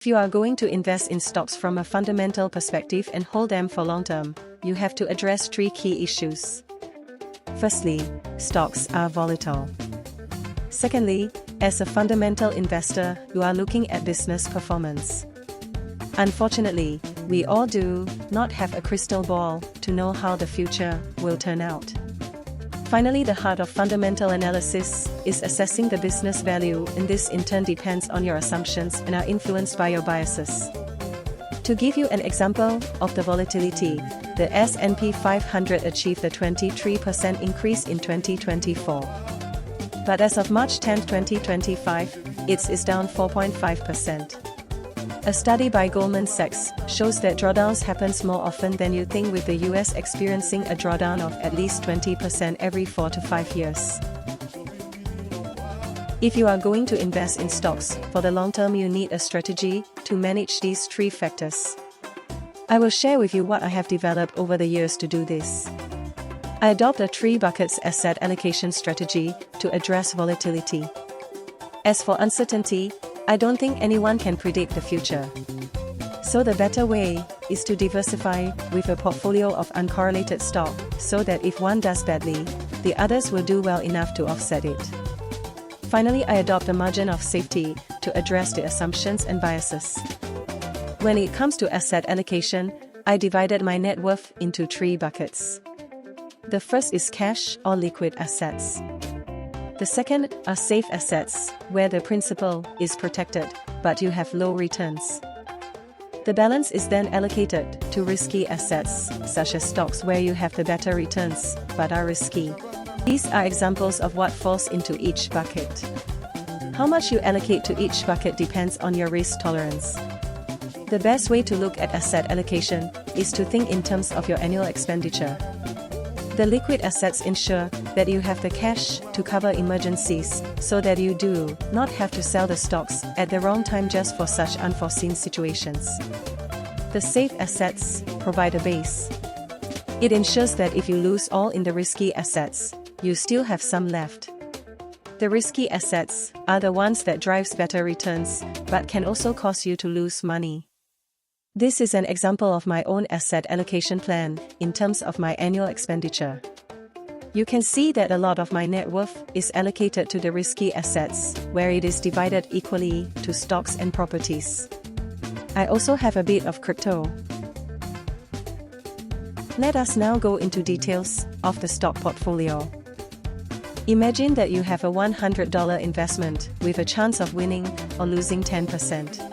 If you are going to invest in stocks from a fundamental perspective and hold them for long term, you have to address three key issues. Firstly, stocks are volatile. Secondly, as a fundamental investor, you are looking at business performance. Unfortunately, we all do not have a crystal ball to know how the future will turn out. Finally, the heart of fundamental analysis is assessing the business value, and this in turn depends on your assumptions and are influenced by your biases. To give you an example of the volatility, the S&P 500 achieved a 23% increase in 2024. But as of March 10, 2025, it is down 4.5%. A study by Goldman Sachs shows that drawdowns happens more often than you think, with the US experiencing a drawdown of at least 20% every 4 to 5 years. If you are going to invest in stocks for the long term, you need a strategy to manage these three factors. I will share with you what I have developed over the years to do this. I adopt a 3 buckets asset allocation strategy to address volatility. As for uncertainty, I don't think anyone can predict the future. So the better way is to diversify with a portfolio of uncorrelated stock, so that if one does badly, the others will do well enough to offset it. Finally, I adopt a margin of safety to address the assumptions and biases. When it comes to asset allocation, I divided my net worth into 3 buckets. The first is cash or liquid assets. The second are safe assets, where the principal is protected, but you have low returns. The balance is then allocated to risky assets, such as stocks where you have the better returns, but are risky. These are examples of what falls into each bucket. How much you allocate to each bucket depends on your risk tolerance. The best way to look at asset allocation is to think in terms of your annual expenditure. The liquid assets ensure that you have the cash to cover emergencies, so that you do not have to sell the stocks at the wrong time just for such unforeseen situations. The safe assets provide a base. It ensures that if you lose all in the risky assets, you still have some left. The risky assets are the ones that drives better returns, but can also cause you to lose money. This is an example of my own asset allocation plan in terms of my annual expenditure. You can see that a lot of my net worth is allocated to the risky assets, where it is divided equally to stocks and properties. I also have a bit of crypto. Let us now go into details of the stock portfolio. Imagine that you have a $100 investment with a chance of winning or losing 10%.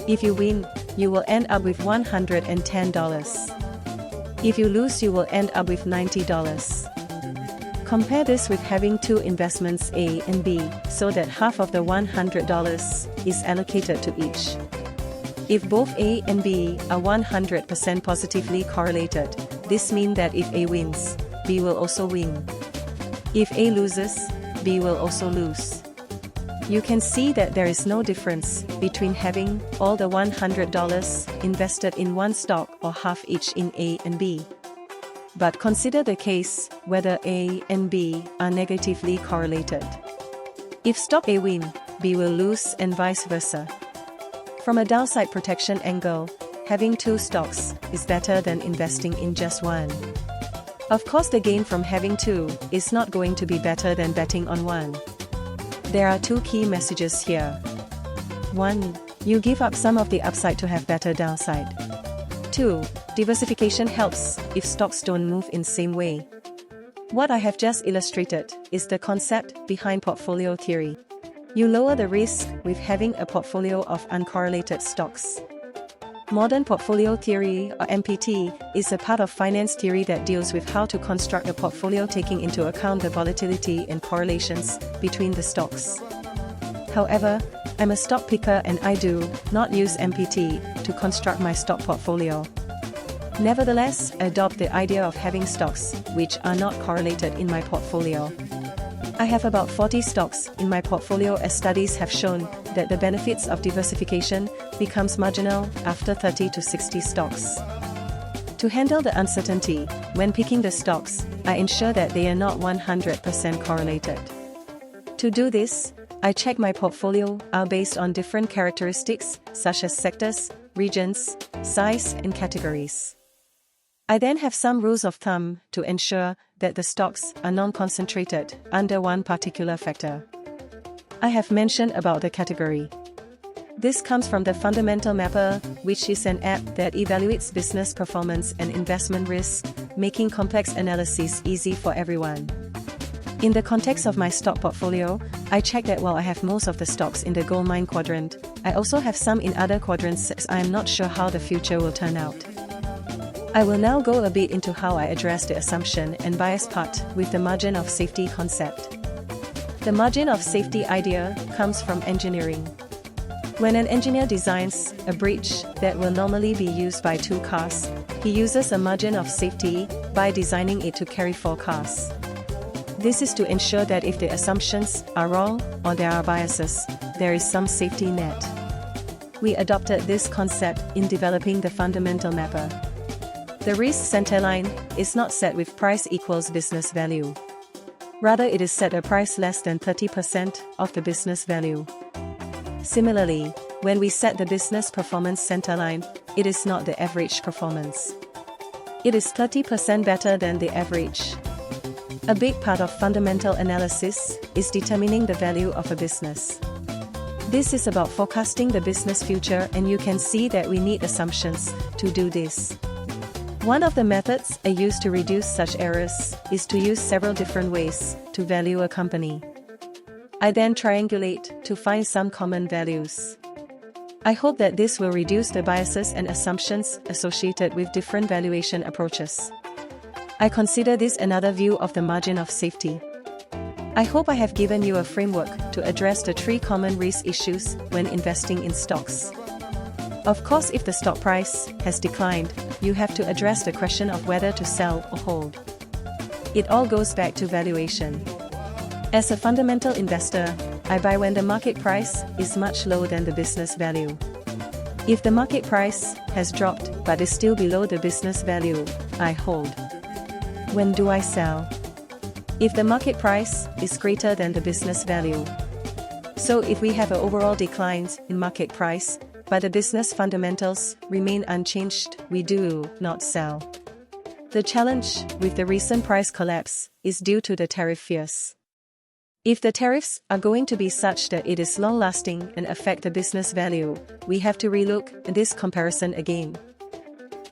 If you win, you will end up with $110. If you lose, you will end up with $90. Compare this with having 2 investments A and B, so that half of the $100 is allocated to each. If both A and B are 100% positively correlated, this means that if A wins, B will also win. If A loses, B will also lose. You can see that there is no difference between having all the $100 invested in one stock or half each in A and B. But consider the case whether A and B are negatively correlated. If stock A wins, B will lose, and vice versa. From a downside protection angle, having 2 stocks is better than investing in just one. Of course, the gain from having 2 is not going to be better than betting on one. There are 2 key messages here. 1. You give up some of the upside to have better downside. 2. Diversification helps if stocks don't move in same way. What I have just illustrated is the concept behind portfolio theory. You lower the risk with having a portfolio of uncorrelated stocks. Modern portfolio theory, or MPT, is a part of finance theory that deals with how to construct a portfolio taking into account the volatility and correlations between the stocks. However, I'm a stock picker and I do not use MPT to construct my stock portfolio. Nevertheless, I adopt the idea of having stocks which are not correlated in my portfolio. I have about 40 stocks in my portfolio, as studies have shown that the benefits of diversification becomes marginal after 30 to 60 stocks. To handle the uncertainty when picking the stocks, I ensure that they are not 100% correlated. To do this, I check my portfolio are based on different characteristics, such as sectors, regions, size, and categories. I then have some rules of thumb to ensure that the stocks are non-concentrated under one particular factor. I have mentioned about the category. This comes from the Fundamental Mapper, which is an app that evaluates business performance and investment risk, making complex analysis easy for everyone. In the context of my stock portfolio, I check that while I have most of the stocks in the gold mine quadrant, I also have some in other quadrants as I am not sure how the future will turn out. I will now go a bit into how I address the assumption and bias part with the margin of safety concept. The margin of safety idea comes from engineering. When an engineer designs a bridge that will normally be used by 2 cars, he uses a margin of safety by designing it to carry 4 cars. This is to ensure that if the assumptions are wrong or there are biases, there is some safety net. We adopted this concept in developing the Fundamental Mapper. The risk centerline is not set with price equals business value. Rather, it is set a price less than 30% of the business value. Similarly, when we set the business performance centerline, it is not the average performance. It is 30% better than the average. A big part of fundamental analysis is determining the value of a business. This is about forecasting the business future, and you can see that we need assumptions to do this. One of the methods I use to reduce such errors is to use several different ways to value a company. I then triangulate to find some common values. I hope that this will reduce the biases and assumptions associated with different valuation approaches. I consider this another view of the margin of safety. I hope I have given you a framework to address the 3 common risk issues when investing in stocks. Of course, if the stock price has declined, you have to address the question of whether to sell or hold. It all goes back to valuation. As a fundamental investor, I buy when the market price is much lower than the business value. If the market price has dropped but is still below the business value, I hold. When do I sell? If the market price is greater than the business value. So if we have an overall decline in market price, but the business fundamentals remain unchanged, we do not sell. The challenge with the recent price collapse is due to the tariff fears. If the tariffs are going to be such that it is long-lasting and affect the business value, we have to relook at this comparison again.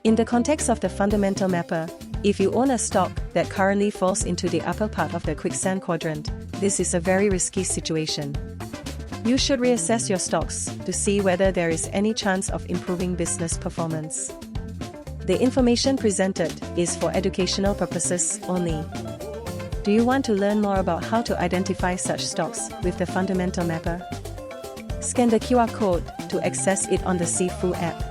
In the context of the Fundamental Mapper, if you own a stock that currently falls into the upper part of the quicksand quadrant, this is a very risky situation. You should reassess your stocks to see whether there is any chance of improving business performance. The information presented is for educational purposes only. Do you want to learn more about how to identify such stocks with the Fundamental Mapper? Scan the QR code to access it on the Sifu app.